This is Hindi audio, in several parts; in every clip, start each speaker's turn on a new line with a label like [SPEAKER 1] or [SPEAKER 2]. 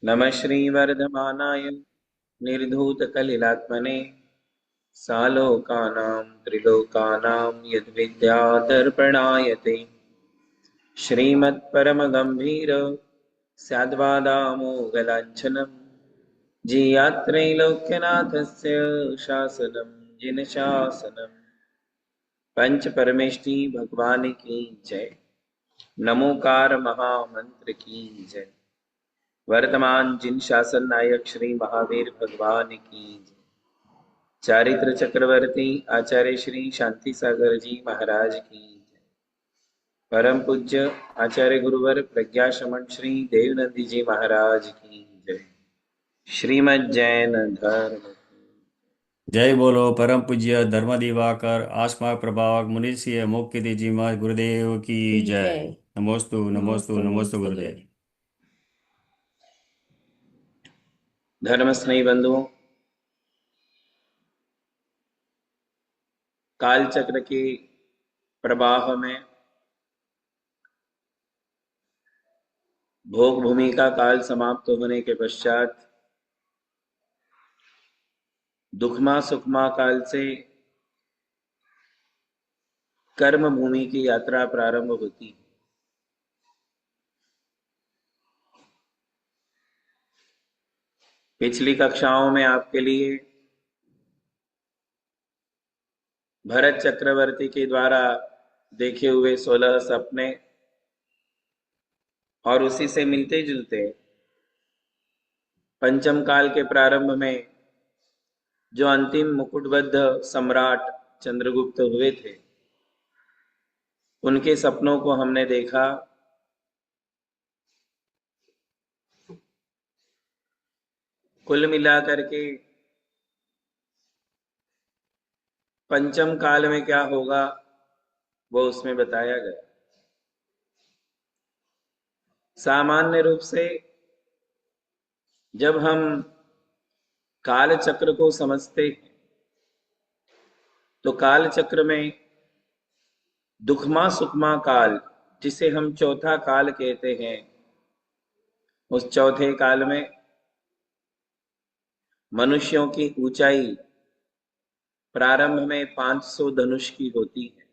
[SPEAKER 1] नमः श्रीवर्धमानाय निर्धूतकलिलात्मने सालोकानां त्रिलोकानां यद्विद्यादर्पणाय ते श्रीमत्परमगम्भीर स्याद्वादामोगलाञ्छनं जीयात्रैलोक्यनाथस्य शासनं जिनशासनं पंच परमेष्टि भगवान की जय। नमोकार महामंत्र की जय। वर्तमान जिन शासन नायक श्री महावीर भगवान की जय। चारित्र चक्रवर्ती आचार्य श्री शांति सागर जी महाराज की जय। परम पूज्य आचार्य गुरुवर प्रज्ञा शमन श्री देवनंदी जी महाराज की जय। श्रीमद जैन धर्म।
[SPEAKER 2] जय बोलो परम पूज्य धर्म दिवाकर आसमा प्रभावक मुनीश्री मोक्ति जी महाराज गुरुदेव की
[SPEAKER 3] की
[SPEAKER 2] जय।
[SPEAKER 3] जय।
[SPEAKER 2] नमोस्तु नमोस्तु
[SPEAKER 3] नमस्ते
[SPEAKER 2] नमोस्तु
[SPEAKER 3] नमस्ते
[SPEAKER 2] गुरुदेव।
[SPEAKER 3] गुरुदेव।
[SPEAKER 1] धर्म स्नेही बंधुओं, काल चक्र के प्रवाह में भोग भूमि का काल समाप्त होने के पश्चात दुखमा सुखमा काल से कर्म भूमि की यात्रा प्रारंभ होती है। पिछली कक्षाओं में आपके लिए भरत चक्रवर्ती के द्वारा देखे हुए 16 सपने और उसी से मिलते जुलते पंचम काल के प्रारंभ में जो अंतिम मुकुटबद्ध सम्राट चंद्रगुप्त हुए थे, उनके सपनों को हमने देखा। कुल मिलाकर के पंचम काल में क्या होगा वो उसमें बताया गया। सामान्य रूप से जब हम काल चक्र को समझते हैं तो काल चक्र में दुखमा सुखमा काल, जिसे हम चौथा काल कहते हैं, उस चौथे काल में मनुष्यों की ऊंचाई प्रारंभ में 500 धनुष की होती है।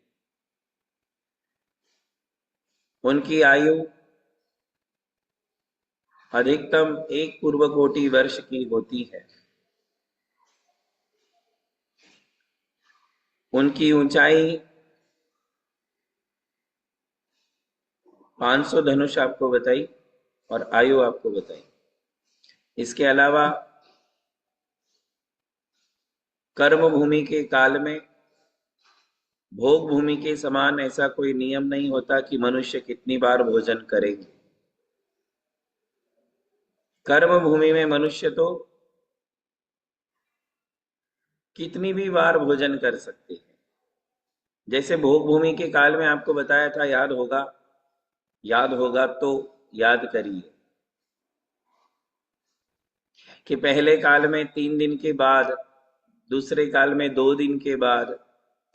[SPEAKER 1] उनकी आयु अधिकतम 1 पूर्व कोटि वर्ष की होती है। उनकी ऊंचाई 500 धनुष आपको बताई और आयु आपको बताई। इसके अलावा कर्म भूमि के काल में भोग भूमि के समान ऐसा कोई नियम नहीं होता कि मनुष्य कितनी बार भोजन करेंगे। कर्म भूमि में मनुष्य तो कितनी भी बार भोजन कर सकते हैं। जैसे भोग भूमि के काल में आपको बताया था, याद होगा तो याद करिए कि पहले काल में 3 दिन के बाद, दूसरे काल में 2 दिन के बाद,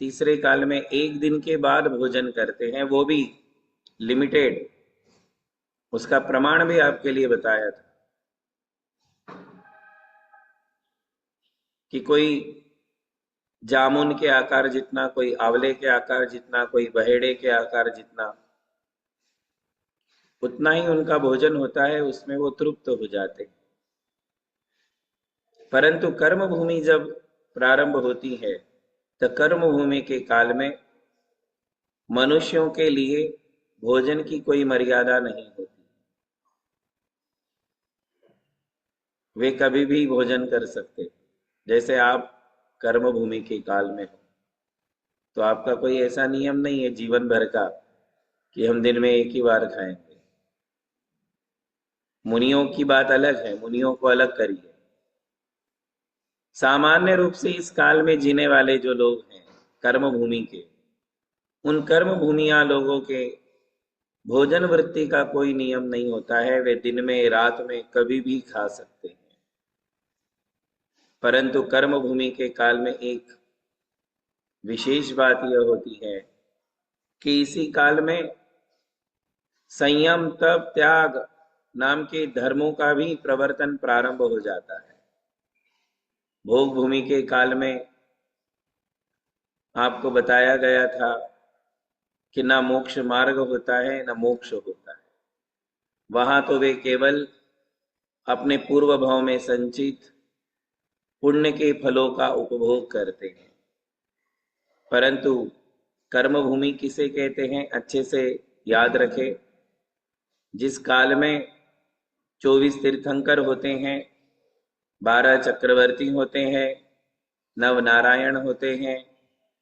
[SPEAKER 1] तीसरे काल में 1 दिन के बाद भोजन करते हैं, वो भी लिमिटेड। उसका प्रमाण भी आपके लिए बताया था कि कोई जामुन के आकार जितना, कोई आंवले के आकार जितना, कोई बहेड़े के आकार जितना, उतना ही उनका भोजन होता है, उसमें वो तृप्त हो जाते हैं। परंतु कर्म भूमि जब प्रारंभ होती है तो कर्म भूमि के काल में मनुष्यों के लिए भोजन की कोई मर्यादा नहीं होती। वे कभी भी भोजन कर सकते। जैसे आप कर्म भूमि के काल में हो तो आपका कोई ऐसा नियम नहीं है जीवन भर का कि हम दिन में एक ही बार खाएंगे। मुनियों की बात अलग है, मुनियों को अलग करिए। सामान्य रूप से इस काल में जीने वाले जो लोग हैं कर्म भूमि के, उन कर्म भूमिया लोगों के भोजन वृत्ति का कोई नियम नहीं होता है। वे दिन में रात में कभी भी खा सकते हैं। परंतु कर्म भूमि के काल में एक विशेष बात यह होती है कि इसी काल में संयम, तप, त्याग, नाम के धर्मों का भी प्रवर्तन प्रारंभ हो जाता है। भोग भूमि के काल में आपको बताया गया था कि ना मोक्ष मार्ग होता है ना मोक्ष होता है। वहां तो वे केवल अपने पूर्व भाव में संचित पुण्य के फलों का उपभोग करते हैं। परंतु कर्म भूमि किसे कहते हैं, अच्छे से याद रखें। जिस काल में 24 तीर्थंकर होते हैं, 12 चक्रवर्ती होते हैं, 9 नारायण होते हैं,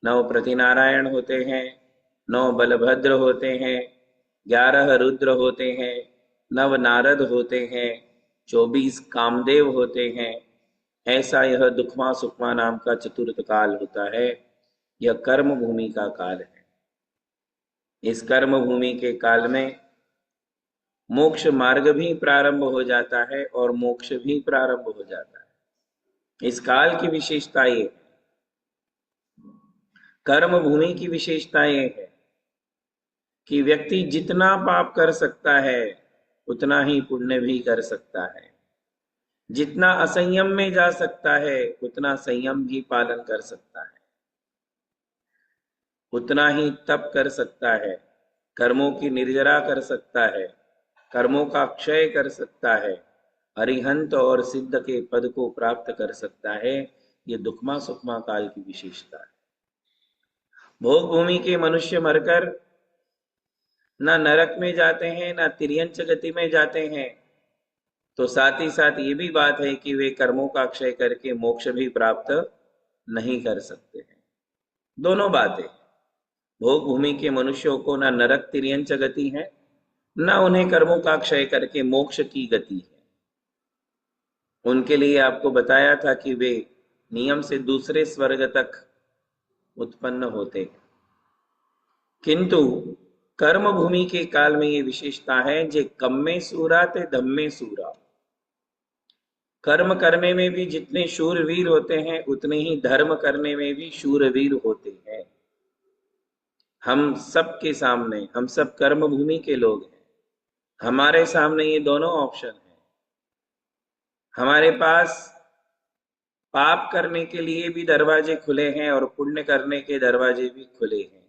[SPEAKER 1] 9 प्रतिनारायण होते हैं, 9 बलभद्र होते हैं, 11 रुद्र होते हैं, 9 नारद होते हैं, 24 कामदेव होते हैं। ऐसा यह दुखमा सुखमा नाम का चतुर्थ काल होता है। यह कर्म भूमि का काल है। इस कर्म भूमि के काल में मोक्ष मार्ग भी प्रारंभ हो जाता है और मोक्ष भी प्रारंभ हो जाता है। इस काल की विशेषता ये है, कर्म भूमि की विशेषता ये है कि व्यक्ति जितना पाप कर सकता है उतना ही पुण्य भी कर सकता है। जितना असंयम में जा सकता है उतना संयम भी पालन कर सकता है। उतना ही तप कर सकता है, कर्मों की निर्जरा कर सकता है, कर्मों का क्षय कर सकता है, अरिहंत और सिद्ध के पद को प्राप्त कर सकता है। ये दुखमा सुखमा काल की विशेषता है। भोग भूमि के मनुष्य मरकर ना नरक में जाते हैं ना तिर्यंच गति में जाते हैं, तो साथ ही साथ ये भी बात है कि वे कर्मों का क्षय करके मोक्ष भी प्राप्त नहीं कर सकते हैं। दोनों बातें, भोग भूमि के मनुष्यों को ना नरक तिर्यंच गति है, ना उन्हें कर्मों का क्षय करके मोक्ष की गति है। उनके लिए आपको बताया था कि वे नियम से दूसरे स्वर्ग तक उत्पन्न होते हैं। किंतु कर्म भूमि के काल में ये विशेषता है, जे कम्मे सूरा ते धम्मे सूरा। कर्म करने में भी जितने शूरवीर होते हैं उतने ही धर्म करने में भी शूरवीर होते हैं। हम सब के सामने, हम सब कर्म भूमि के लोग हैं, हमारे सामने ये दोनों ऑप्शन हैं। हमारे पास पाप करने के लिए भी दरवाजे खुले हैं और पुण्य करने के दरवाजे भी खुले हैं।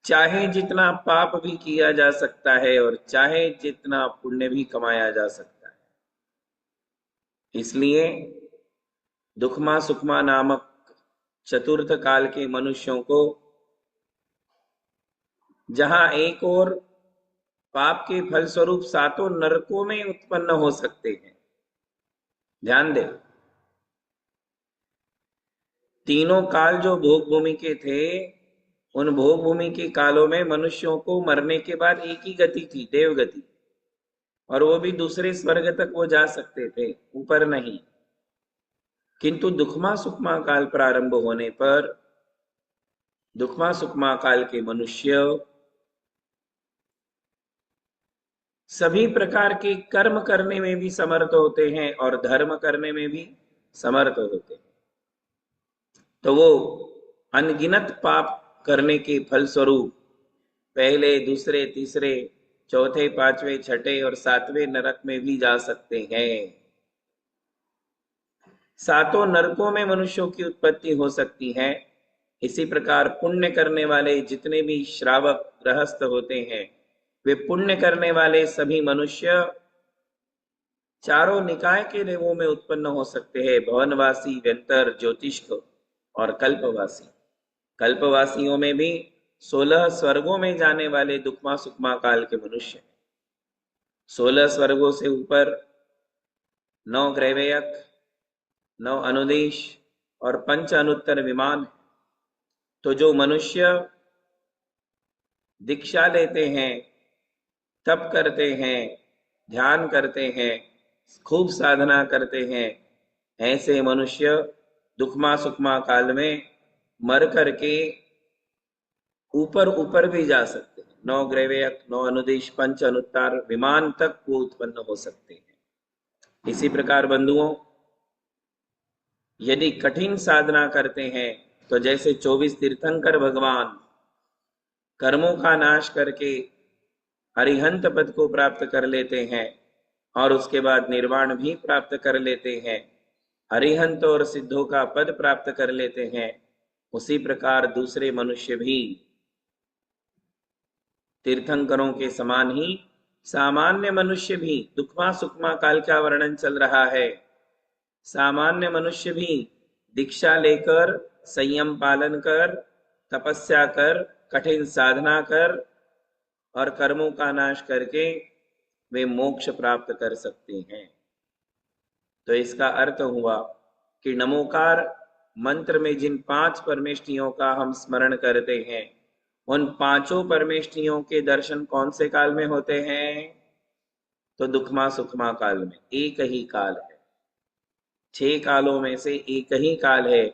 [SPEAKER 1] चाहे जितना पाप भी किया जा सकता है और चाहे जितना पुण्य भी कमाया जा सकता है। इसलिए दुखमा सुखमा नामक चतुर्थ काल के मनुष्यों को जहां एक और पाप के फलस्वरूप 7 नरकों में उत्पन्न हो सकते हैं, ध्यान दें, तीनों काल जो भोग भूमि के थे, उन भोग भूमि के कालों में मनुष्यों को मरने के बाद एक ही गति थी, देव गति, और वो भी दूसरे स्वर्ग तक वो जा सकते थे, ऊपर नहीं। किंतु दुखमा सुखमा काल प्रारंभ होने पर दुखमा सुखमा काल के मनुष्य सभी प्रकार के कर्म करने में भी समर्थ होते हैं और धर्म करने में भी समर्थ होते हैं। तो वो अनगिनत पाप करने के फलस्वरूप पहले, दूसरे, तीसरे, चौथे, पांचवें, छठे और 7वें नरक में भी जा सकते हैं। 7 नरकों में मनुष्यों की उत्पत्ति हो सकती है। इसी प्रकार पुण्य करने वाले जितने भी श्रावक गृहस्थ होते हैं, वे पुण्य करने वाले सभी मनुष्य चारों निकाय के देवों में उत्पन्न हो सकते हैं, भवनवासी, व्यंतर, ज्योतिष्क और कल्पवासी। कल्पवासियों में भी 16 स्वर्गों में जाने वाले दुखमा सुखमा काल के मनुष्य, 16 स्वर्गों से ऊपर 9 ग्रैवेयक, 9 अनुदेश और 5 अनुत्तर विमान। तो जो मनुष्य दीक्षा लेते हैं, तप करते हैं, ध्यान करते हैं, खूब साधना करते हैं, ऐसे मनुष्य दुखमा सुखमा काल में मर करके ऊपर ऊपर भी जा सकते हैं। 9 ग्रैवेयक, 9 अनुदेश, 5 अनुत्तर विमान तक वो उत्पन्न हो सकते हैं। इसी प्रकार बंधुओं, यदि कठिन साधना करते हैं तो जैसे 24 तीर्थंकर भगवान कर्मों का नाश करके अरिहंत पद को प्राप्त कर लेते हैं और उसके बाद निर्वाण भी प्राप्त कर लेते हैं, अरिहंत और सिद्धों का पद प्राप्त कर लेते हैं, उसी प्रकार दूसरे मनुष्य भी तीर्थंकरों के समान ही सामान्य मनुष्य भी, दुखमा सुखमा काल का वर्णन चल रहा है, सामान्य मनुष्य भी दीक्षा लेकर, संयम पालन कर, तपस्या कर, कठिन साधना कर और कर्मों का नाश करके वे मोक्ष प्राप्त कर सकते हैं। तो इसका अर्थ हुआ कि नमोकार मंत्र में जिन 5 परमेष्ठियों का हम स्मरण करते हैं, उन 5 परमेष्ठियों के दर्शन कौन से काल में होते हैं? तो दुखमा सुखमा काल में। एक ही काल है, 6 कालों में से एक ही काल है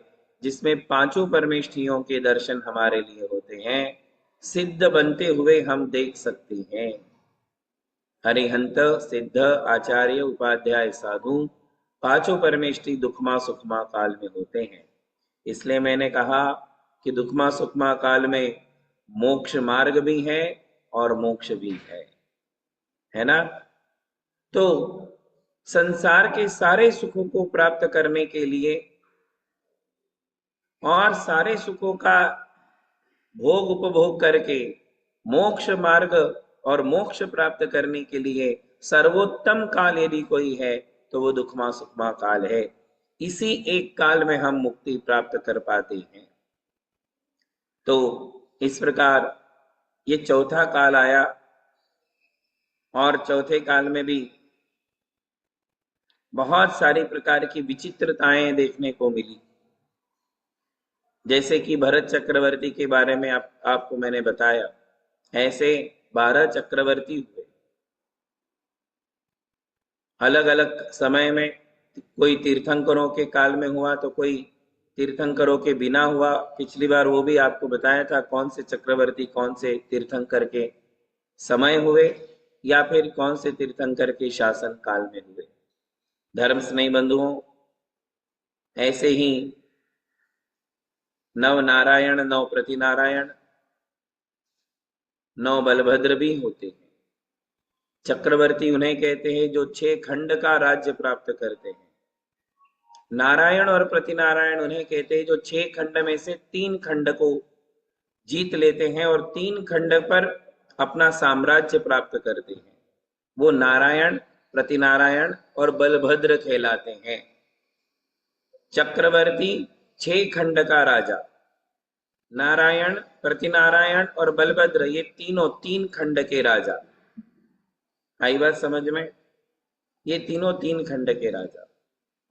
[SPEAKER 1] जिसमें 5 परमेष्ठियों के दर्शन हमारे लिए होते हैं, सिद्ध बनते हुए हम देख सकते हैं। अरिहंत, सिद्ध, आचार्य, उपाध्याय, साधु 5 परमेष्ठी दुखमा सुखमा काल में होते हैं। इसलिए मैंने कहा कि दुखमा सुखमा काल में मोक्ष मार्ग भी है और मोक्ष भी है ना। तो संसार के सारे सुखों को प्राप्त करने के लिए और सारे सुखों का भोग उपभोग करके मोक्ष मार्ग और मोक्ष प्राप्त करने के लिए सर्वोत्तम काल यदि कोई है तो वो दुखमा सुखमा काल है। इसी एक काल में हम मुक्ति प्राप्त कर पाते हैं। तो इस प्रकार ये चौथा काल आया और चौथे काल में भी बहुत सारी प्रकार की विचित्रताएं देखने को मिली। जैसे कि भरत चक्रवर्ती के बारे में आपको मैंने बताया, ऐसे 12 चक्रवर्ती हुए अलग अलग समय में। कोई तीर्थंकरों के काल में हुआ तो कोई तीर्थंकरों के बिना हुआ। पिछली बार वो भी आपको बताया था कौन से चक्रवर्ती कौन से तीर्थंकर के समय हुए या फिर कौन से तीर्थंकर के शासन काल में हुए। धर्म स्नेही बंधुओं, ऐसे ही नव नारायण, नव प्रतिनारायण, नव बलभद्र भी होते हैं। चक्रवर्ती उन्हें कहते हैं जो 6 खंड का राज्य प्राप्त करते हैं। नारायण और प्रतिनारायण उन्हें कहते हैं जो 6 खंड में से 3 खंड को जीत लेते हैं और 3 खंड पर अपना साम्राज्य प्राप्त करते हैं। वो नारायण, प्रतिनारायण और बलभद्र कहलाते हैं। चक्रवर्ती 6 खंड का राजा, नारायण, प्रतिनारायण और बलभद्र ये तीनों 3 खंड के राजा। आई बात समझ में? ये तीनों 3 खंड के राजा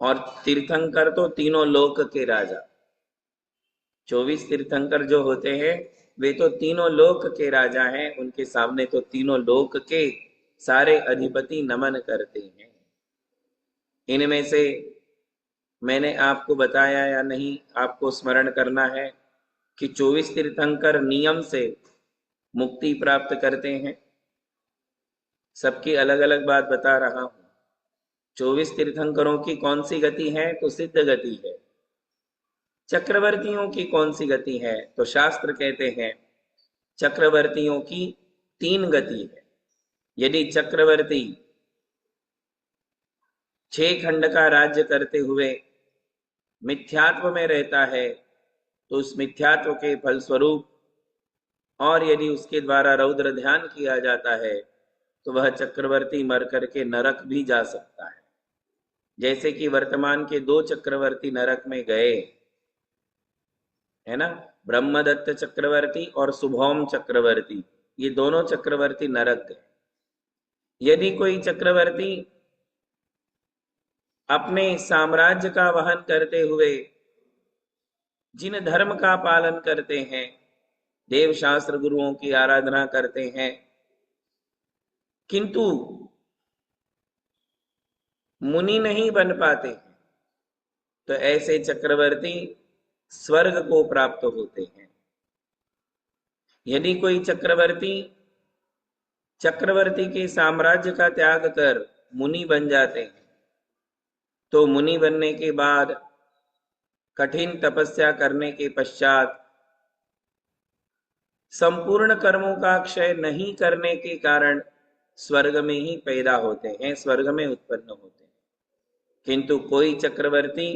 [SPEAKER 1] और तीर्थंकर तो तीनों लोक के राजा। 24 तीर्थंकर जो होते हैं वे तो तीनों लोक के राजा हैं। उनके सामने तो तीनों लोक के सारे अधिपति नमन करते हैं। इनमें से मैंने आपको बताया या नहीं, आपको स्मरण करना है कि 24 तीर्थंकर नियम से मुक्ति प्राप्त करते हैं। सबकी अलग अलग बात बता रहा हूं। 24 तीर्थंकरों की कौन सी गति है? तो सिद्ध गति है। चक्रवर्तियों की कौन सी गति है? तो शास्त्र कहते हैं चक्रवर्तियों की 3 गति है। यदि चक्रवर्ती 6 खंड का राज्य करते हुए मिथ्यात्व में रहता है तो उस मिथ्यात्व के फलस्वरूप और यदि उसके द्वारा रौद्र ध्यान किया जाता है तो वह चक्रवर्ती मर करके नरक भी जा सकता है। जैसे कि वर्तमान के 2 चक्रवर्ती नरक में गए, है ना, ब्रह्मदत्त चक्रवर्ती और शुभौम चक्रवर्ती, ये दोनों चक्रवर्ती नरक गए। यदि कोई चक्रवर्ती अपने साम्राज्य का वहन करते हुए जिन धर्म का पालन करते हैं, देव शास्त्र गुरुओं की आराधना करते हैं, किंतु मुनि नहीं बन पाते हैं, तो ऐसे चक्रवर्ती स्वर्ग को प्राप्त होते हैं। यदि कोई चक्रवर्ती के साम्राज्य का त्याग कर मुनि बन जाते हैं तो मुनि बनने के बाद कठिन तपस्या करने के पश्चात संपूर्ण कर्मों का क्षय नहीं करने के कारण स्वर्ग में ही पैदा होते हैं, स्वर्ग में उत्पन्न होते हैं। किंतु कोई चक्रवर्ती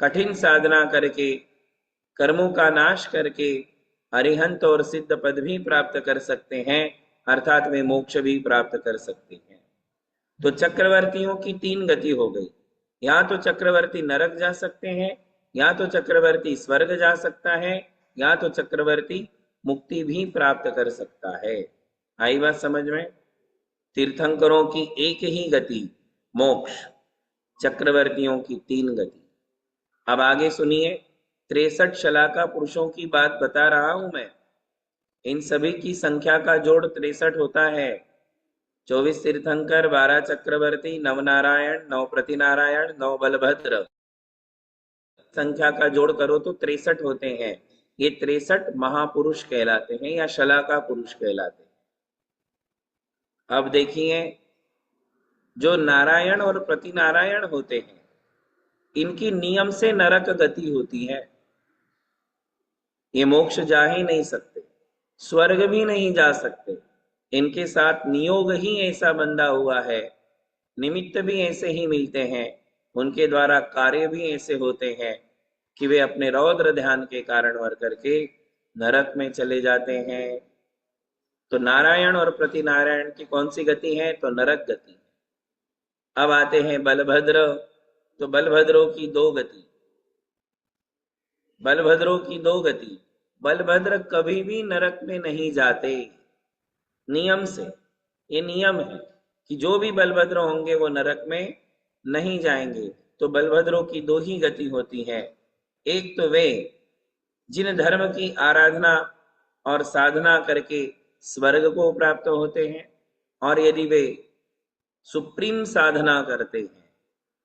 [SPEAKER 1] कठिन साधना करके, कर्मों का नाश करके अरिहंत और सिद्ध पद भी प्राप्त कर सकते हैं, अर्थात वे मोक्ष भी प्राप्त कर सकते हैं। तो चक्रवर्तियों की तीन गति हो गई। या तो चक्रवर्ती नरक जा सकते हैं, या तो चक्रवर्ती स्वर्ग जा सकता है, या तो चक्रवर्ती मुक्ति भी प्राप्त कर सकता है। आई बात समझ में? तीर्थंकरों की एक ही गति मोक्ष, चक्रवर्तियों की तीन गति। अब आगे सुनिए, 63 शलाका पुरुषों की बात बता रहा हूं मैं। इन सभी की संख्या का जोड़ 63 होता है। 24 तीर्थंकर, 12 चक्रवर्ती, 9 नारायण, 9 प्रतिनारायण, 9 बलभद्र, संख्या का जोड़ करो तो 63 होते हैं। ये 63 महापुरुष कहलाते हैं या शलाका पुरुष कहलाते हैं। अब देखिए, जो नारायण और प्रतिनारायण होते हैं, इनकी नियम से नरक गति होती है। ये मोक्ष जा ही नहीं सकते, स्वर्ग भी नहीं जा सकते। इनके साथ नियोग ही ऐसा बंधा हुआ है, निमित्त भी ऐसे ही मिलते हैं, उनके द्वारा कार्य भी ऐसे होते हैं कि वे अपने रौद्र ध्यान के कारण वर करके नरक में चले जाते हैं। तो नारायण और प्रतिनारायण की कौन सी गति है? तो नरक गति। अब आते हैं बलभद्र। तो बलभद्रों की दो गति, बलभद्रों की दो गति। बलभद्र कभी भी नरक में नहीं जाते, नियम से। ये नियम है कि जो भी बलभद्र होंगे वो नरक में नहीं जाएंगे। तो बलभद्रों की दो ही गति होती है। एक तो वे जिन धर्म की आराधना और साधना करके स्वर्ग को प्राप्त होते हैं, और यदि वे सुप्रीम साधना करते हैं,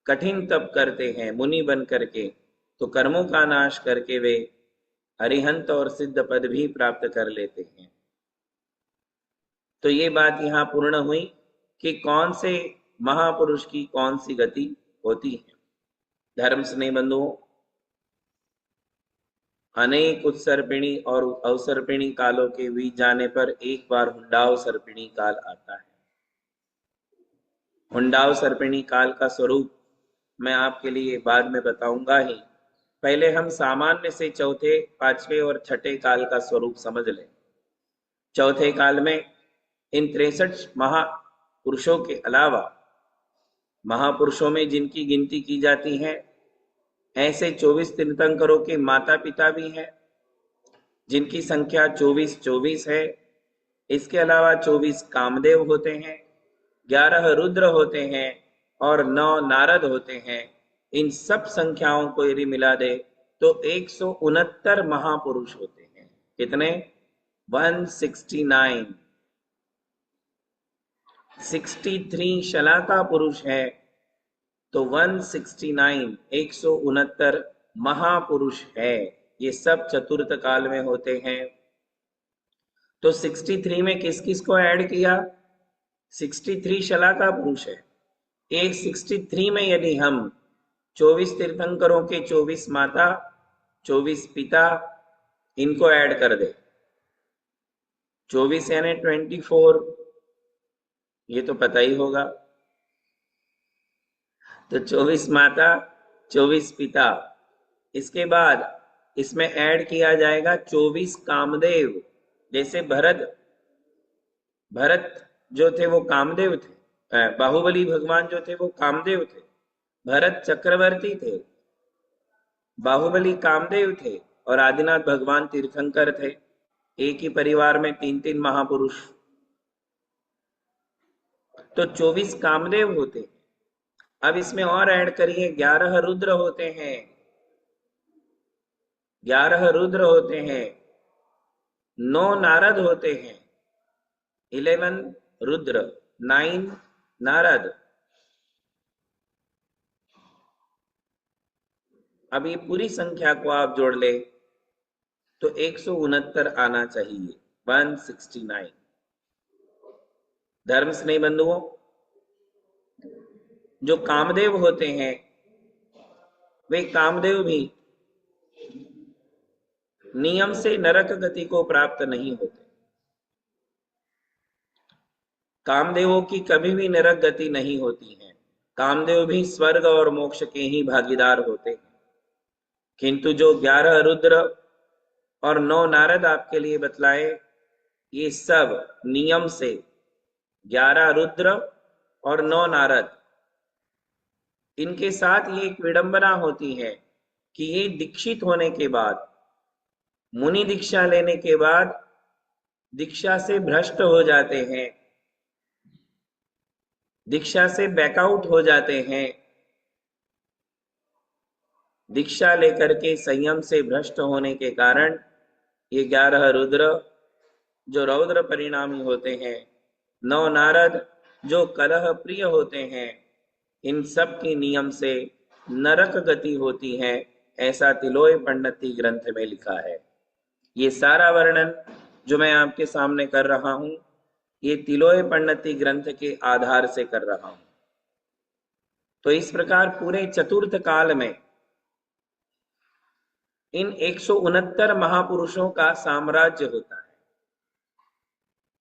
[SPEAKER 1] कठिन तप करते हैं मुनि बन करके, तो कर्मों का नाश करके वे अरिहंत और सिद्ध पद भी प्राप्त कर लेते हैं। तो ये बात यहाँ पूर्ण हुई कि कौन से महापुरुष की कौन सी गति होती है। धर्म स्नेह बंधुओं, अनेक उत्सर्पिणी और अवसर्पिणी कालों के बीच जाने पर एक बार हुंडाव सर्पिणी काल आता है। हुंडाव सर्पिणी काल का स्वरूप मैं आपके लिए बाद में बताऊंगा ही। पहले हम सामान्य से चौथे, पांचवें और छठे काल का स्वरूप समझ लें। चौथे काल में इन 63 महापुरुषों के अलावा, महापुरुषों में जिनकी गिनती की जाती है, ऐसे 24 तीर्थंकरों के माता पिता भी हैं, जिनकी संख्या 24 है। इसके अलावा 24 कामदेव होते हैं, 11 रुद्र होते हैं और 9 नारद होते हैं। इन सब संख्याओं को यदि मिला दे तो 169 महापुरुष होते हैं। कितने? 169। 63 शलाका पुरुष है तो 169, 169 महापुरुष है। ये सब चतुर्थ काल में होते हैं। तो 63 में किस किस को ऐड किया? 63 शलाका पुरुष है। एक 63 में यदि हम 24 तीर्थंकरों के 24 माता, 24 पिता, इनको ऐड कर दे, 24 यानी 24, ये तो पता ही होगा। तो 24 माता, 24 पिता। इसके बाद इसमें ऐड किया जाएगा 24 कामदेव। जैसे भरत जो थे वो कामदेव थे, बाहुबली भगवान जो थे वो कामदेव थे। भरत चक्रवर्ती थे, बाहुबली कामदेव थे और आदिनाथ भगवान तीर्थंकर थे। एक ही परिवार में 3-3 महापुरुष। तो 24 कामदेव होते हैं। अब इसमें और ऐड करिए, 11 रुद्र होते हैं, 11 रुद्र होते हैं, 9 नारद होते हैं, 11 रुद्र, 9 नारद। अब ये पूरी संख्या को आप जोड़ ले तो 169 आना चाहिए, 169। धर्म स्नेह बंधुओं, जो कामदेव होते हैं वे कामदेव भी नियम से नरक गति को प्राप्त नहीं होते। कामदेवों की कभी भी नरक गति नहीं होती है। कामदेव भी स्वर्ग और मोक्ष के ही भागीदार होते हैं। किंतु जो 11 रुद्र और 9 नारद आपके लिए बतलाए, ये सब नियम से 11 रुद्र और 9 नारद, इनके साथ ये एक विडंबना होती है कि ये दीक्षित होने के बाद, मुनि दीक्षा लेने के बाद दीक्षा से भ्रष्ट हो जाते हैं, दीक्षा से बैकआउट हो जाते हैं। दीक्षा लेकर के संयम से भ्रष्ट होने के कारण ये 11 रुद्र जो रौद्र परिणामी होते हैं, 9 नारद जो कलह प्रिय होते हैं, इन सब के नियम से नरक गति होती है, ऐसा तिलोय पंडिती ग्रंथ में लिखा है। ये सारा वर्णन जो मैं आपके सामने कर रहा हूं, ये तिलोय पंडिती ग्रंथ के आधार से कर रहा हूं। तो इस प्रकार पूरे चतुर्थ काल में इन 169 महापुरुषों का साम्राज्य होता है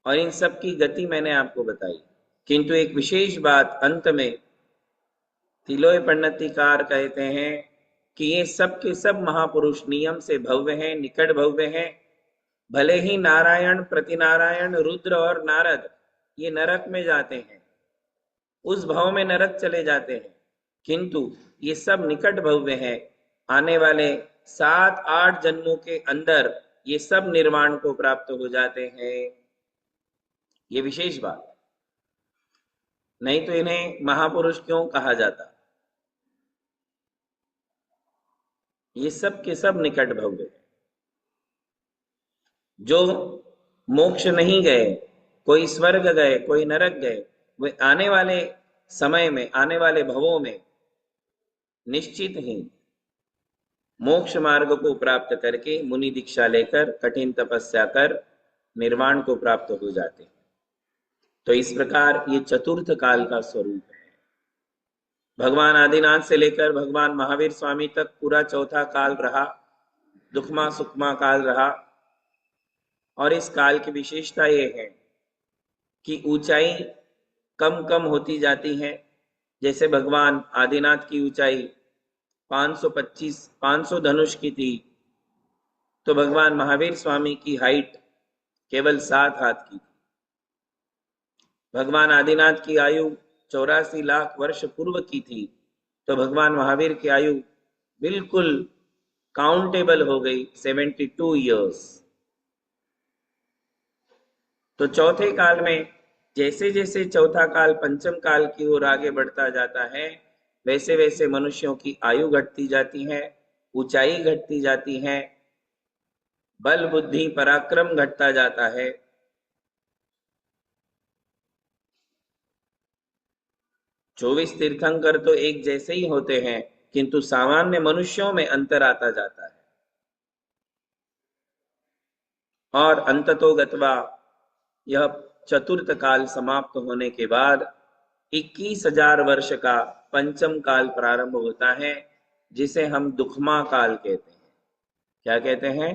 [SPEAKER 1] और इन सब की गति मैंने आपको बताई। किंतु एक विशेष बात अंत में तिलोय पंडितकार कहते हैं कि ये सब के सब महापुरुष नियम से भव्य हैं, निकट भव्य हैं। भले ही नारायण, प्रतिनारायण, रुद्र और नारद ये नरक में जाते हैं, उस भाव में नरक चले जाते हैं, किंतु ये सब निकट भव्य हैं। आने वाले 7-8 जन्मों के अंदर ये सब निर्वाण को प्राप्त हो जाते हैं। ये विशेष बात, नहीं तो इन्हें महापुरुष क्यों कहा जाता। ये सब के सब निकट भव्य है। जो मोक्ष नहीं गए, कोई स्वर्ग गए, कोई नरक गए, वे आने वाले समय में, आने वाले भवों में निश्चित ही मोक्ष मार्ग को प्राप्त करके मुनि दीक्षा लेकर कठिन तपस्या कर निर्वाण को प्राप्त हो जाते हैं। तो इस प्रकार ये चतुर्थ काल का स्वरूप है। भगवान आदिनाथ से लेकर भगवान महावीर स्वामी तक पूरा चौथा काल रहा, दुखमा सुखमा काल रहा। और इस काल की विशेषता ये है कि ऊंचाई कम कम होती जाती है। जैसे भगवान आदिनाथ की ऊंचाई 500 धनुष की थी, तो भगवान महावीर स्वामी की हाइट केवल 7 हाथ की थी। भगवान आदिनाथ की आयु 84 लाख वर्ष पूर्व की थी, तो भगवान महावीर की आयु बिल्कुल काउंटेबल हो गई, 72 ईयर्स। तो चौथे काल में जैसे जैसे चौथा काल पंचम काल की ओर आगे बढ़ता जाता है, वैसे वैसे मनुष्यों की आयु घटती जाती है, ऊंचाई घटती जाती है, बल बुद्धि पराक्रम घटता जाता है। चौबीस तीर्थंकर तो एक जैसे ही होते हैं, किंतु सामान्य मनुष्यों में अंतर आता जाता है। और अंततो गत्वा यह चतुर्थ काल समाप्त होने के बाद 21,000 वर्ष का पंचम काल प्रारंभ होता है, जिसे हम दुखमा काल कहते हैं। क्या कहते हैं?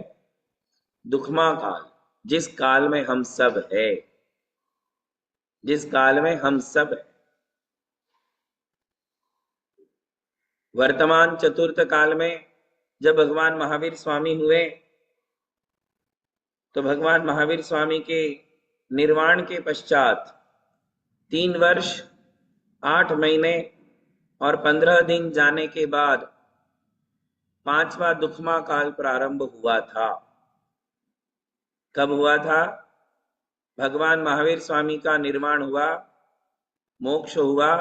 [SPEAKER 1] दुखमा काल, जिस काल में हम सब है, जिस काल में हम सब है। वर्तमान चतुर्थ काल में जब भगवान महावीर स्वामी हुए, तो भगवान महावीर स्वामी के निर्वाण के पश्चात 3 वर्ष 8 महीने और 15 दिन जाने के बाद 5वां दुखमा काल प्रारंभ हुआ था। कब हुआ था? भगवान महावीर स्वामी का निर्वाण हुआ, मोक्ष हुआ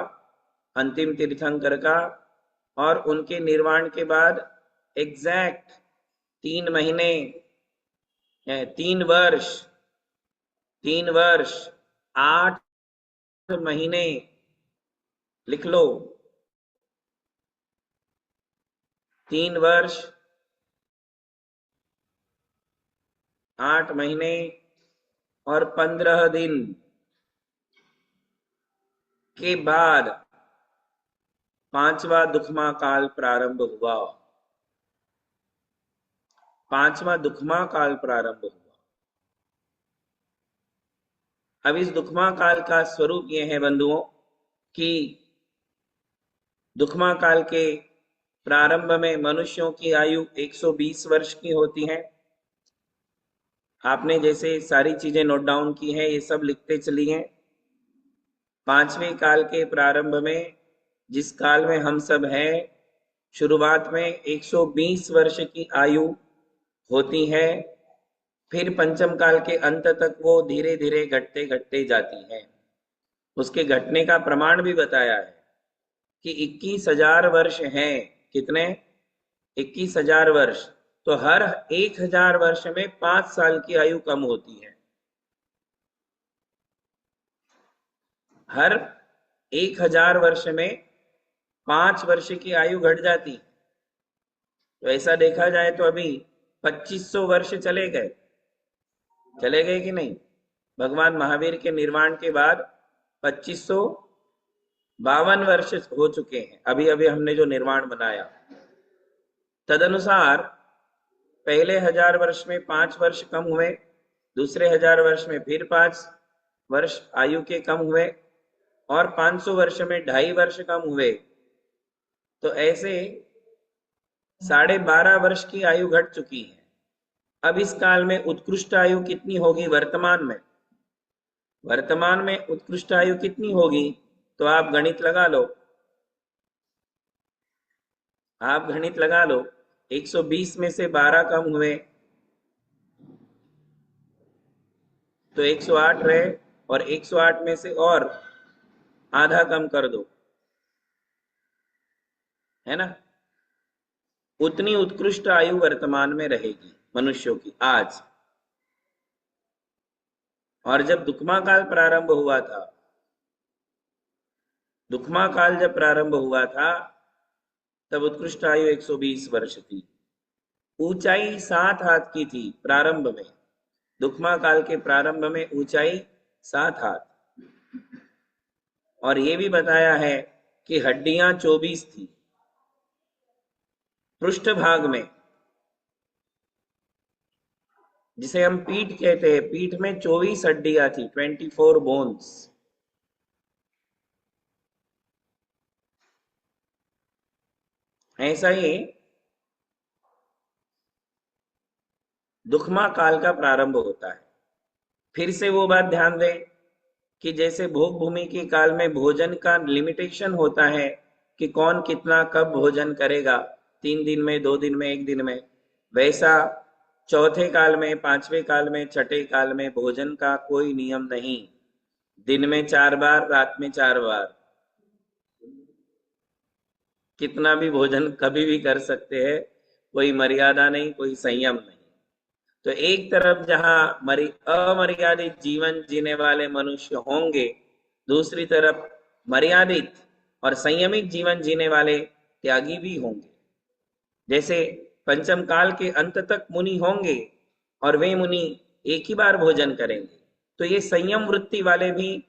[SPEAKER 1] अंतिम तीर्थंकर का, और उनके निर्वाण के बाद एग्जैक्ट 3 महीने, 3 वर्ष 8 महीने, लिख लो, 3 वर्ष 8 महीने और 15 दिन के बाद 5वां दुखमा काल प्रारंभ हुआ। 5वां दुखमा काल प्रारंभ हुआ। अब इस दुखमा काल का स्वरूप ये है बंधुओं कि दुखमा काल के प्रारंभ में मनुष्यों की आयु 120 वर्ष की होती है। आपने जैसे सारी चीजें नोट डाउन की है, ये सब लिखते चलिए। 5वें काल के प्रारंभ में, जिस काल में हम सब हैं, शुरुआत में 120 वर्ष की आयु होती है। फिर पंचम काल के अंत तक वो धीरे धीरे घटते घटते जाती है। उसके घटने का प्रमाण भी बताया है कि 21,000 वर्ष हैं। कितने? 21,000 वर्ष। तो हर 1,000 वर्ष में 5 साल की आयु कम होती है। हर 1,000 वर्ष में 5 वर्ष की आयु घट जाती। तो ऐसा देखा जाए तो अभी 2500 वर्ष चले गए कि नहीं? भगवान महावीर के निर्वाण के बाद 2552 वर्ष हो चुके हैं। अभी अभी हमने जो निर्वाण बनाया, तदनुसार पहले 1000 वर्ष में 5 वर्ष कम हुए, दूसरे 1000 वर्ष में फिर 5 वर्ष आयु के कम हुए, और 500 वर्ष में 2.5 वर्ष कम हुए। तो ऐसे 12.5 वर्ष की आयु घट चुकी है। अब इस काल में उत्कृष्ट आयु कितनी होगी वर्तमान में? वर्तमान में उत्कृष्ट आयु कितनी होगी? तो आप गणित लगा लो। 120 में से 12 कम हुए तो 108 रहे, और 108 में से और आधा कम कर दो, है ना? उतनी उत्कृष्ट आयु वर्तमान में रहेगी मनुष्यों की आज। और जब दुखमा काल प्रारंभ हुआ था, दुखमा काल जब प्रारंभ हुआ था तब उत्कृष्ट आयु 120 वर्ष थी। ऊंचाई 7 हाथ की थी प्रारंभ में। दुखमा काल के प्रारंभ में ऊंचाई 7 हाथ। और ये भी बताया है कि हड्डियां 24 थी पृष्ठ भाग में, जिसे हम पीठ कहते हैं। पीठ में 24 हड्डियां थी, 24 बोन्स। ऐसा ही दुखमा काल का प्रारंभ होता है। फिर से वो बात ध्यान दें कि जैसे भोग भूमि के काल में भोजन का लिमिटेशन होता है कि कौन कितना कब भोजन करेगा, 3 दिन में, 2 दिन में, 1 दिन में, वैसा चौथे काल में, 5वें काल में, छठे काल में भोजन का कोई नियम नहीं। दिन में 4 बार, रात में 4 बार, कितना भी भोजन कभी भी कर सकते हैं, कोई मर्यादा नहीं, कोई संयम नहीं। तो एक तरफ जहां अमर्यादित जीवन जीने वाले मनुष्य होंगे, दूसरी तरफ मर्यादित और संयमित जीवन जीने वाले त्यागी भी होंगे। जैसे पंचम काल के अंत तक मुनि होंगे और वे मुनि एक ही बार भोजन करेंगे, तो ये संयम वृत्ति वाले भी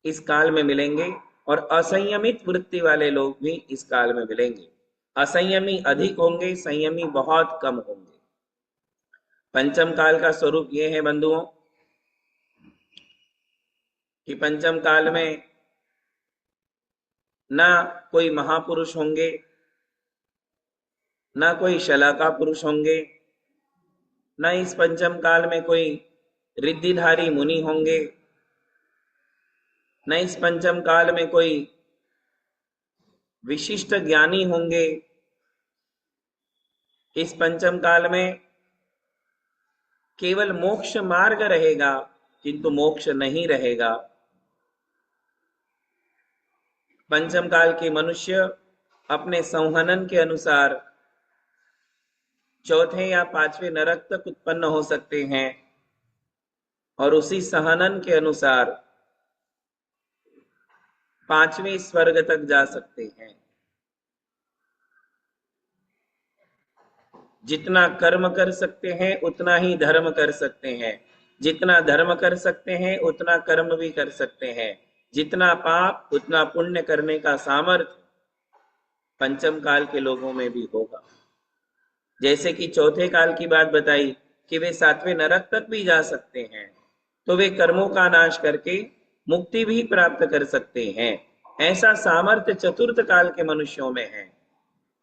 [SPEAKER 1] इस काल में मिलेंगे और असंयमित वृत्ति वाले लोग भी इस काल में मिलेंगे। असंयमी अधिक होंगे, संयमी बहुत कम होंगे। पंचम काल का स्वरूप ये है बंधुओं कि पंचम काल में ना कोई महापुरुष होंगे, ना कोई शलाका पुरुष होंगे, ना इस पंचम काल में कोई रिद्धिधारी मुनि होंगे, न इस पंचम काल में कोई विशिष्ट ज्ञानी होंगे। इस पंचम काल में केवल मोक्ष मार्ग रहेगा, किंतु मोक्ष नहीं रहेगा। पंचम काल के मनुष्य अपने संहनन के अनुसार चौथे या 5वें नरक तक उत्पन्न हो सकते हैं, और उसी सहनन के अनुसार 5वें स्वर्ग तक जा सकते हैं। जितना कर्म कर सकते हैं उतना ही धर्म कर सकते हैं, जितना धर्म कर सकते हैं उतना कर्म भी कर सकते हैं, जितना पाप उतना पुण्य करने का सामर्थ्य पंचम काल के लोगों में भी होगा। जैसे कि चौथे काल की बात बताई कि वे सातवें नरक तक भी जा सकते हैं, तो वे कर्मों का नाश करके मुक्ति भी प्राप्त कर सकते हैं। ऐसा सामर्थ्य चतुर्थ काल के मनुष्यों में है।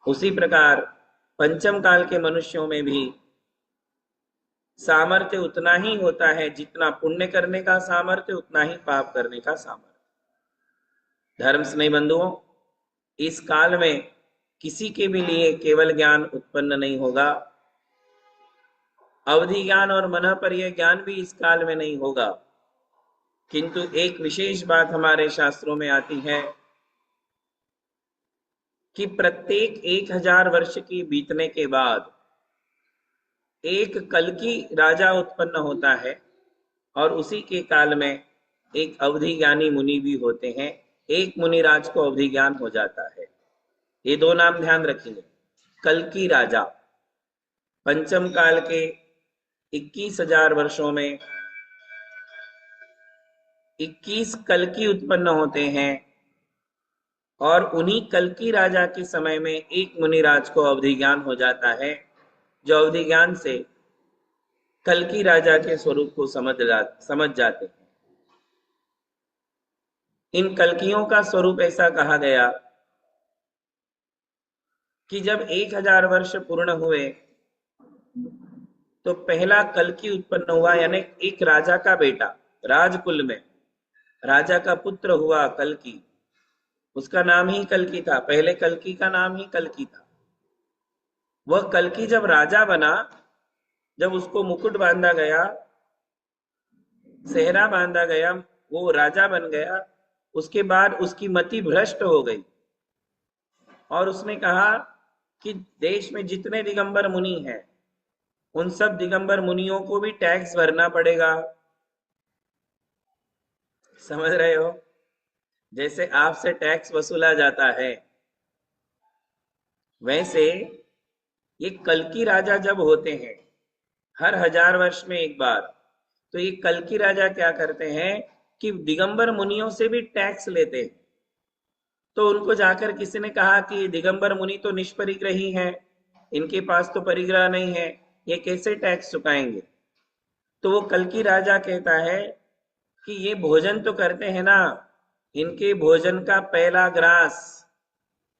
[SPEAKER 1] उसी प्रकार पंचम काल के मनुष्यों में भी सामर्थ्य उतना ही होता है, जितना पुण्य करने का सामर्थ्य उतना ही पाप करने का सामर्थ्य। धर्म स्नेही बंधुओं, इस काल में किसी के भी लिए केवल ज्ञान उत्पन्न नहीं होगा, अवधि ज्ञान और मनःपर्य ज्ञान भी इस काल में नहीं होगा। किंतु एक विशेष बात हमारे शास्त्रों में आती है कि प्रत्येक 1000 वर्ष की बीतने के बाद एक कल्कि राजा उत्पन्न होता है, और उसी के काल में एक अवधि ज्ञानी मुनि भी होते हैं। एक मुनिराज को अवधि ज्ञान हो जाता है। ये दो नाम ध्यान रखेंगे। कल्कि राजा, पंचम काल के 21,000 वर्षों में 21 कल्कि उत्पन्न होते हैं, और उन्हीं कल्कि राजा के समय में एक मुनिराज को अवधि ज्ञान हो जाता है, जो अवधि ज्ञान से कल्कि राजा के स्वरूप को समझ जाते हैं। इन कल्कियों का स्वरूप ऐसा कहा गया कि जब 1000 वर्ष पूर्ण हुए तो पहला कल्कि उत्पन्न हुआ, यानी एक राजा का बेटा, राजकुल में राजा का पुत्र हुआ कल्कि। उसका नाम ही कल्कि था, पहले कल्कि का नाम ही कल्कि था। वह कल्कि जब राजा बना, जब उसको मुकुट बांधा गया, सेहरा बांधा गया, वो राजा बन गया, उसके बाद उसकी मति भ्रष्ट हो गई और उसने कहा कि देश में जितने दिगंबर मुनि हैं उन सब दिगंबर मुनियों को भी टैक्स भरना पड़ेगा। समझ रहे हो? जैसे आपसे टैक्स वसूला जाता है, वैसे ये कल्कि राजा जब होते हैं हर 1000 वर्ष में एक बार, तो ये कल्कि राजा क्या करते हैं कि दिगंबर मुनियों से भी टैक्स लेते हैं। तो उनको जाकर किसी ने कहा कि दिगंबर मुनि तो निष्परिग्रह ही हैं, इनके पास तो परिग्रह नहीं है, ये कैसे टैक्स चुकाएंगे? तो वो कल्कि राजा कहता है कि ये भोजन तो करते हैं ना, इनके भोजन का पहला ग्रास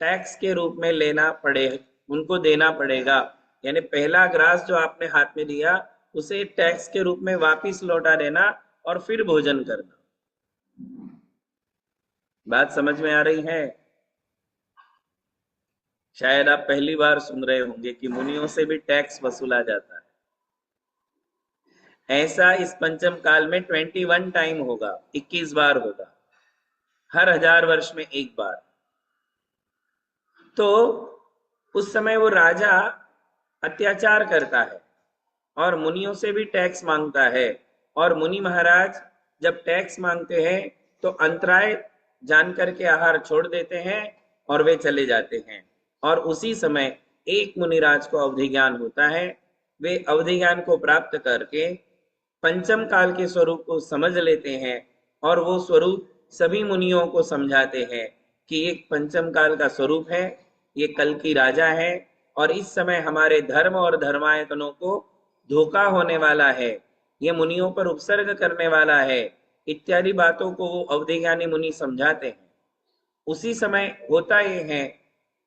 [SPEAKER 1] टैक्स के रूप में लेना पड़े, उनको देना पड़ेगा। यानी पहला ग्रास जो आपने हाथ में लिया उसे टैक्स के रूप में वापिस लौटा देना और फिर भोजन करना। बात समझ में आ रही है? शायद आप पहली बार सुन रहे होंगे कि मुनियों से भी टैक्स वसूला जाता है। ऐसा इस पंचम काल में 21 टाइम होगा, 21 बार होगा, हर 1000 वर्ष में एक बार। तो उस समय वो राजा अत्याचार करता है और मुनियों से भी टैक्स मांगता है, और मुनि महाराज जब टैक्स मांगते हैं तो अंतराय जान करके आहार छोड़ देते हैं और वे चले जाते हैं। और उसी समय एक मुनिराज को अवधि ज्ञान होता है। वे अवधि ज्ञान को प्राप्त करके पंचम काल के स्वरूप को समझ लेते हैं, और वो स्वरूप सभी मुनियों को समझाते हैं कि ये पंचम काल का स्वरूप है, ये कल्कि राजा है, और इस समय हमारे धर्म और धर्मायतनों को धोखा होने वाला है, ये मुनियों पर उपसर्ग करने वाला है, इत्यादि बातों को वो अवधि ज्ञानी मुनि समझाते हैं। उसी समय होता ये है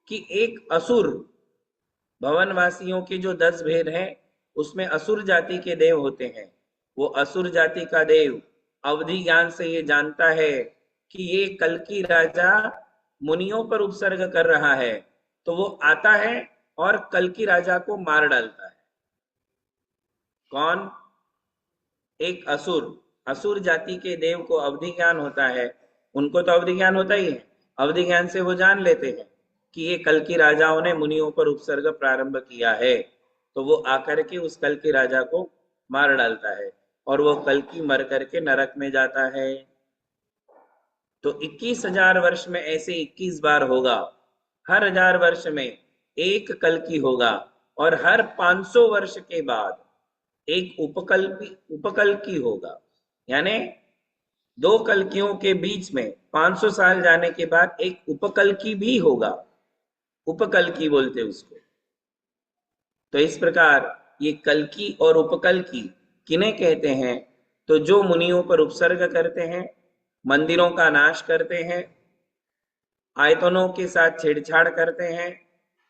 [SPEAKER 1] कि एक असुर, भवनवासियों के जो 10 भेद हैं उसमें असुर जाति के देव होते हैं। वो असुर जाति का देव अवधि ज्ञान से ये जानता है कि ये कल्कि राजा मुनियों पर उपसर्ग कर रहा है, तो वो आता है और कल्कि राजा को मार डालता है। कौन? एक असुर। असुर जाति के देव को अवधि ज्ञान होता है, उनको तो अवधि ज्ञान होता ही है। अवधि ज्ञान से वो जान लेते हैं कि ये कल्कि राजाओं ने मुनियों पर उपसर्ग प्रारंभ किया है, तो वो आकर के उस कल्कि राजा को मार डालता है और वो कल्कि मर करके नरक में जाता है। तो 21,000 वर्ष में ऐसे 21 बार होगा, हर 1000 वर्ष में एक कल्कि होगा, और हर 500 वर्ष के बाद एक उपकल्कि होगा। यानी दो कल्कियों के बीच में 500 साल जाने के बाद एक उपकल्कि भी होगा। उपकल्कि बोलते उसको। तो इस प्रकार ये कल्कि और उपकल्कि किन्हें कहते हैं? तो जो मुनियों पर उपसर्ग करते हैं, मंदिरों का नाश करते हैं, आयतनों के साथ छेड़छाड़ करते हैं,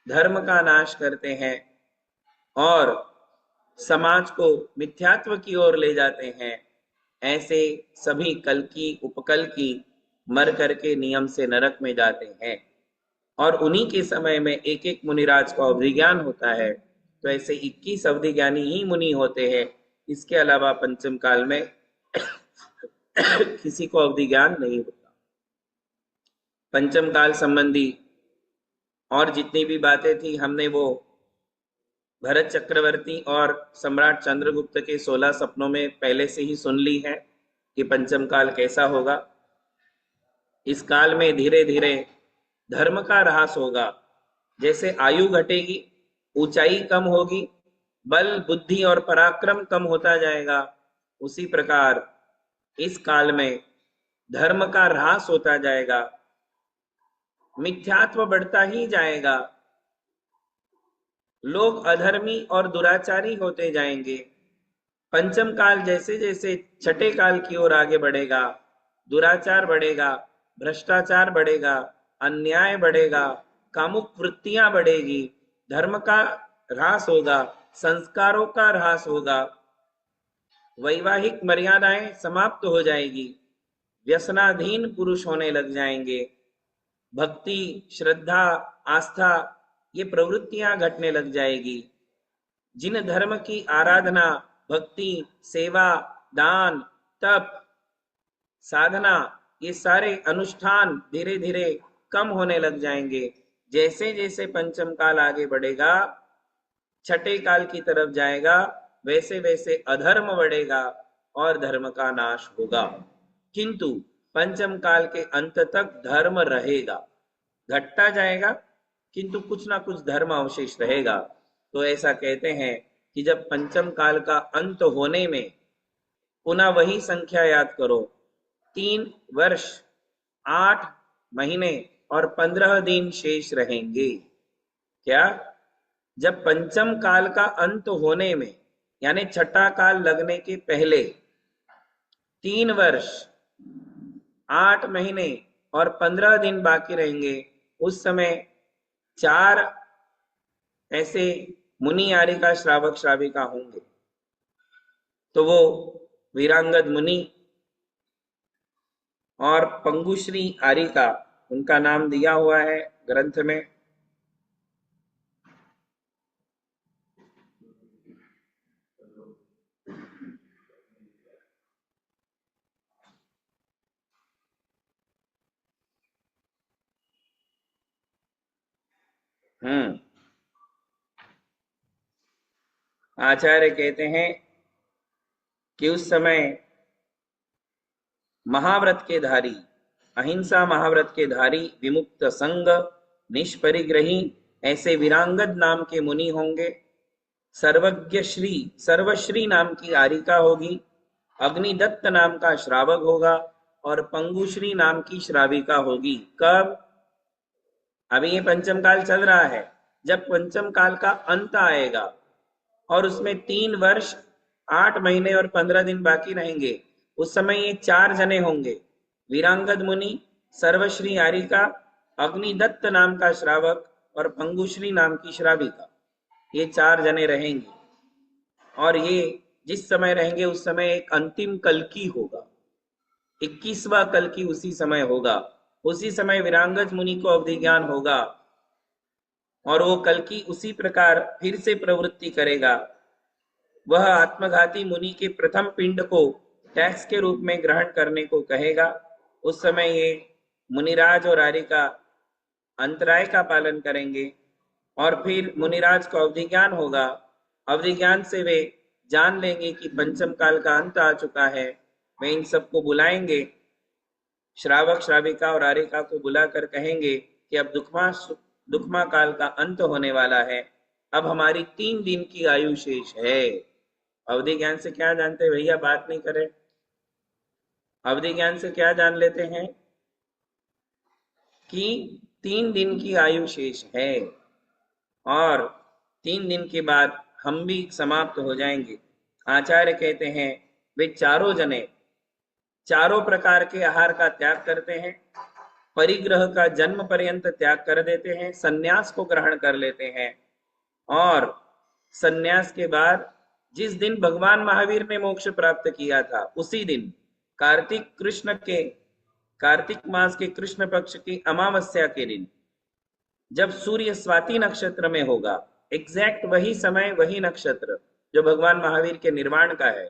[SPEAKER 1] धर्म का नाश करते हैं और समाज को मिथ्यात्व की ओर ले जाते हैं, ऐसे सभी कल्कि उपकल्कि मर करके नियम से नरक में जाते हैं। और उन्हीं के समय में एक एक मुनिराज को अवधि ज्ञान होता है। तो ऐसे 21 अवधि ज्ञानी ही मुनि होते हैं। इसके अलावा पंचम काल में किसी को अवधि ज्ञान नहीं होता। पंचम काल संबंधी और जितनी भी बातें थी हमने वो भरत चक्रवर्ती और सम्राट चंद्रगुप्त के 16 सपनों में पहले से ही सुन ली है कि पंचम काल कैसा होगा। इस काल में धीरे धीरे धर्म का ह्रास होगा। जैसे आयु घटेगी, ऊंचाई कम होगी, बल बुद्धि और पराक्रम कम होता जाएगा, उसी प्रकार इस काल में धर्म का ह्रास होता जाएगा, मिथ्यात्व बढ़ता ही जाएगा, लोग अधर्मी और दुराचारी होते जाएंगे। पंचम काल जैसे जैसे छठे काल की ओर आगे बढ़ेगा, दुराचार बढ़ेगा, भ्रष्टाचार बढ़ेगा, अन्याय बढ़ेगा, कामुक वृत्तियां बढ़ेगी, धर्म का ह्रास होगा, संस्कारों का ह्रास होगा, वैवाहिक मर्यादाएं समाप्त हो जाएगी, व्यसनाधीन पुरुष होने लग जाएंगे, भक्ति, श्रद्धा, आस्था ये प्रवृत्तियां घटने लग जाएगी। जिन धर्म की आराधना, भक्ति, सेवा, दान, तप, साधना ये सारे अनुष्ठान धीरे धीरे कम होने लग जाएंगे। जैसे जैसे पंचम काल आगे बढ़ेगा, छठे काल की तरफ जाएगा, वैसे वैसे अधर्म बढ़ेगा और धर्म का नाश होगा। किंतु पंचम काल के अंत तक धर्म रहेगा, घटता जाएगा किंतु कुछ ना कुछ धर्म अवशेष रहेगा। तो ऐसा कहते हैं कि जब पंचम काल का अंत होने में पुनः वही संख्या याद करो, 3 वर्ष 8 महीने और 15 दिन शेष रहेंगे। क्या? जब पंचम काल का अंत होने में यानी छठा काल लगने के पहले 3 वर्ष 8 महीने और 15 दिन बाकी रहेंगे, उस समय 4 ऐसे मुनि आरिका श्रावक श्राविका होंगे। तो वो वीरांगद मुनि और पंगुश्री आरिका, उनका नाम दिया हुआ है ग्रंथ में। आचार्य कहते हैं कि उस समय महाव्रत के धारी, अहिंसा महाव्रत के धारी, विमुक्त संग, निष्परिग्रही ऐसे वीरांगद नाम के मुनि होंगे। सर्वज्ञ श्री, सर्वश्री नाम की आरिका होगी, अग्निदत्त नाम का श्रावक होगा और पंगुश्री नाम की श्राविका होगी। कब? अभी ये पंचम काल चल रहा है। जब पंचम काल का अंत आएगा और उसमें 3 वर्ष 8 महीने और 15 दिन बाकी रहेंगे, उस समय ये 4 जने होंगे, वीरांगद मुनि, सर्वश्री आरिका, अग्निदत्त नाम का श्रावक और पंगुश्री नाम की श्राविका। ये 4 जने रहेंगे और ये जिस समय रहेंगे उस समय एक अंतिम कल्कि होगा, 21वां कल्कि उसी समय होगा। उसी समय वीरांगद मुनि को अवधि ज्ञान होगा और वो कल्कि उसी प्रकार फिर से प्रवृत्ति करेगा। वह आत्मघाती मुनि के प्रथम पिंड को टैक्स के रूप में ग्रहण करने को कहेगा। उस समय ये मुनिराज और आरिका अंतराय का पालन करेंगे और फिर मुनिराज को अवधि ज्ञान होगा। अवधि ज्ञान से वे जान लेंगे कि पंचम काल का अंत आ चुका है। वे इन सबको बुलाएंगे, श्रावक श्राविका और आरिका को बुलाकर कहेंगे कि अब दुखमा काल का अंत होने वाला है, अब हमारी 3 दिन की आयु शेष है। अवधि ज्ञान से क्या जानते भैया? बात नहीं करे। अवधि ज्ञान से क्या जान लेते हैं कि 3 दिन की आयु शेष है और 3 दिन के बाद हम भी समाप्त हो जाएंगे। आचार्य कहते हैं वे चारों जने चारों प्रकार के आहार का त्याग करते हैं, परिग्रह का जन्म पर्यंत त्याग कर देते हैं, सन्यास को ग्रहण कर लेते हैं। और सन्यास के बाद जिस दिन भगवान महावीर ने मोक्ष प्राप्त किया था उसी दिन कार्तिक मास के कृष्ण पक्ष की अमावस्या के दिन जब सूर्य स्वाति नक्षत्र में होगा, एग्जैक्ट वही समय वही नक्षत्र जो भगवान महावीर के निर्वाण का है,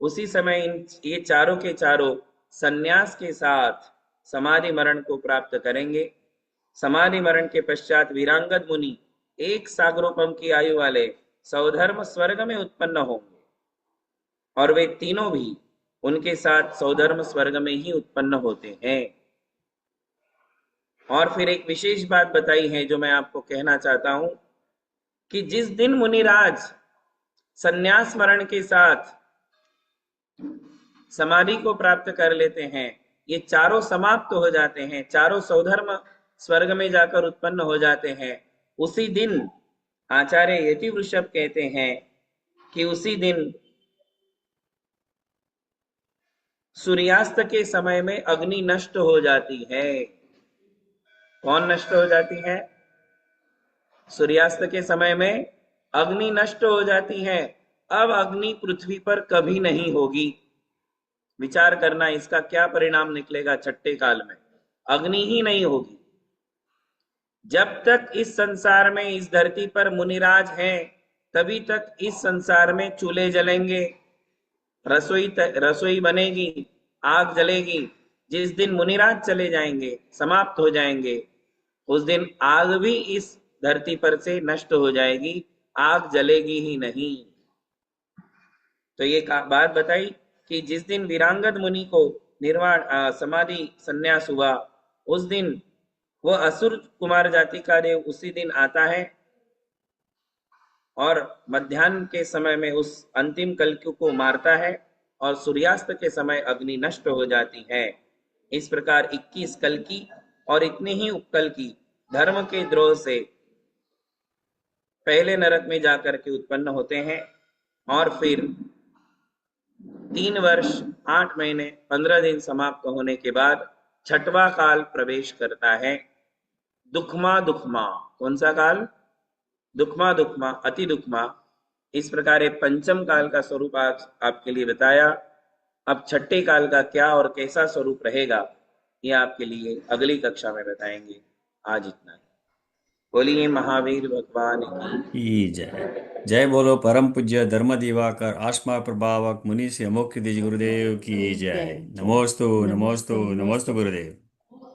[SPEAKER 1] उसी समय ये चारों के चारों सन्यास के साथ समाधि मरण को प्राप्त करेंगे। समाधि मरण के पश्चात वीरांगद मुनि 1 सागरोपम की आयु वाले सौधर्म स्वर्ग में उत्पन्न होंगे, और वे तीनों भी उनके साथ सौधर्म स्वर्ग में ही उत्पन्न होते हैं। और फिर एक विशेष बात बताई है जो मैं आपको कहना चाहता हूं कि जिस दिन मुनिराज सन्यास मरण के साथ समाधि को प्राप्त कर लेते हैं, ये चारों समाप्त हो जाते हैं, चारों सौधर्म स्वर्ग में जाकर उत्पन्न हो जाते हैं, उसी दिन आचार्य यति वृषभ कहते हैं कि उसी दिन सूर्यास्त के समय में अग्नि नष्ट हो जाती है। कौन नष्ट हो जाती है? सूर्यास्त के समय में अग्नि नष्ट हो जाती है। अब अग्नि पृथ्वी पर कभी नहीं होगी। विचार करना इसका क्या परिणाम निकलेगा छठे काल में। अग्नि ही नहीं होगी। जब तक इस संसार में इस धरती पर मुनिराज हैं तभी तक इस संसार में चूल्हे जलेंगे, रसोई बनेगी, आग जलेगी। जिस दिन मुनिराज चले जाएंगे, समाप्त हो जाएंगे, उस दिन आग भी इस धरती पर से नष्ट हो जाएगी, आग जलेगी ही नहीं। तो ये बात बताई कि जिस दिन वीरांगद मुनि को निर्वाण समाधि संन्यास हुआ, उस दिन वो असुर कुमार जाति का देव उसी दिन आता है और मध्याह्न के समय में उस अंतिम कल्कि को मारता है और सूर्यास्त के समय अग्नि नष्ट हो जाती है। इस प्रकार 21 कल्कि और इतने ही उपकल्कि धर्म के द्रोह से पहले नरक में जाकर के उत्पन्न होते हैं और फिर 3 वर्ष 8 महीने 15 दिन समाप्त होने के बाद छठवां काल प्रवेश करता है, दुखमा दुखमा। कौन सा काल? दुखमा दुखमा, अति दुखमा। इस प्रकार पंचम काल का स्वरूप आपके लिए बताया। अब छठे काल का क्या और कैसा स्वरूप रहेगा ये आपके लिए अगली कक्षा में बताएंगे। आज इतना ही। बोलिए महावीर भगवान की
[SPEAKER 2] जय। जय बोलो परम पूज्य धर्म दिवाकर आत्मा प्रभावक मुनि से मुख्य गुरुदेव की जय। नमोस्तु नमोस्तु नमोस्तु गुरुदेव।